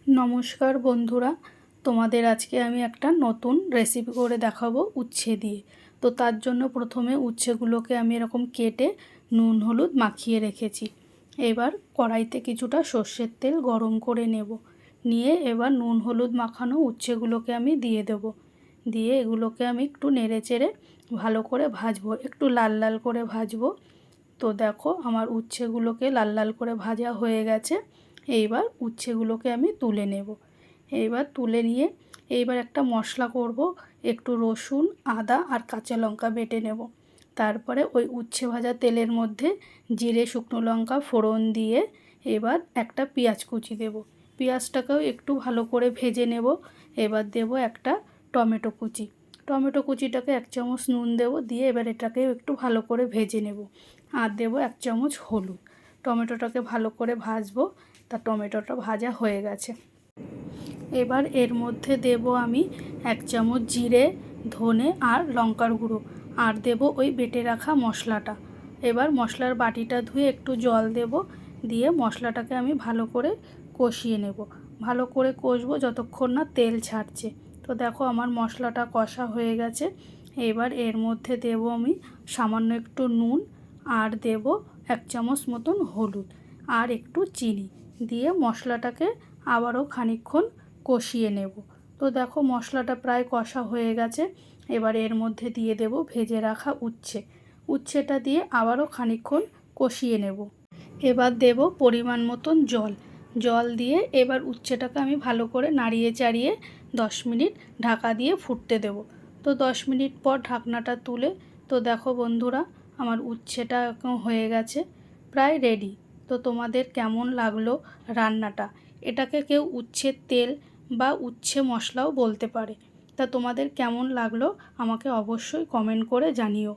নমস্কার বন্ধুরা, তোমাদের আজকে আমি একটা নতুন রেসিপি করে দেখাবো উচ্ছে দিয়ে। তো তার জন্য প্রথমে উচ্ছেগুলোকে আমি এরকম কেটে নুন হলুদ মাখিয়ে রেখেছি। এবার কড়াইতে কিছুটা সর্ষের তেল গরম করে নেব। নিয়ে এবার নুন হলুদ মাখানো উচ্ছেগুলোকে আমি দিয়ে দেব। দিয়ে এগুলোকে আমি একটু নেড়ে চেড়ে ভালো করে ভাজবো, একটু লাল লাল করে ভাজবো। তো দেখো আমার উচ্ছেগুলোকে লাল লাল করে ভাজা হয়ে গেছে। এইবার উচ্ছেগুলোকে আমি তুলে নেব। এইবার তুলে নিয়ে এইবার একটা মশলা করব। একটু রসুন, আদা আর কাঁচা লঙ্কা বেটে নেব। তারপরে ওই উচ্ছে ভাজা তেলের মধ্যে জিরে, শুকনো লঙ্কা ফোড়ন দিয়ে এবার একটা পেঁয়াজ কুচি দেব। পেঁয়াজটাকেও একটু ভালো করে ভেজে নেব। এবার দেব একটা টমেটো কুচি। টমেটো কুচিটাকে 1 চামচ নুন দেব, দিয়ে এবার এটাকেও একটু ভালো করে ভেজে নেব। আর দেব 1 চামচ হলুদ। টমেটোটাকে ভালো করে ভাজবো। তা টমেটোটা ভাজা হয়ে গেছে। এবার এর মধ্যে দেব আমি 1 চামচ জিরে, ধনে আর লঙ্কার গুঁড়ো, আর দেব ওই বেটে রাখা মশলাটা। এবার মশলার বাটিটা ধুয়ে একটু জল দেব, দিয়ে মশলাটাকে আমি ভালো করে কষিয়ে নেব। ভালো করে কষবো যতক্ষণ না তেল ছাড়ছে। তো দেখো আমার মশলাটা কষা হয়ে গেছে। এবার এর মধ্যে দেব আমি সামান্য একটু নুন, আর দেব 1 চামচ মতন হলুদ আর একটু চিনি দিয়ে মশলাটাকে আবারও খানিকক্ষণ কষিয়ে নেব। তো দেখো মশলাটা প্রায় কষা হয়ে গেছে। এবার এর মধ্যে দিয়ে দেব ভেজে রাখা উচ্ছেটা দিয়ে আবারও খানিকক্ষণ কষিয়ে নেব। এবার দেব পরিমাণ মতন জল দিয়ে এবার উচ্ছেটাকে আমি ভালো করে নাড়িয়ে চাড়িয়ে 10 মিনিট ঢাকা দিয়ে ফুটতে দেব। তো 10 মিনিট পর ঢাকনাটা তুলে, তো দেখো বন্ধুরা আমার উচ্ছেটা হয়ে গেছে, প্রায় রেডি। তো তোমাদের কেমন লাগলো রান্নাটা? এটাকে কেউ উচ্ছের তেল বা উচ্ছে মশলাও বলতে পারে। তা তোমাদের কেমন লাগলো আমাকে অবশ্যই কমেন্ট করে জানিও।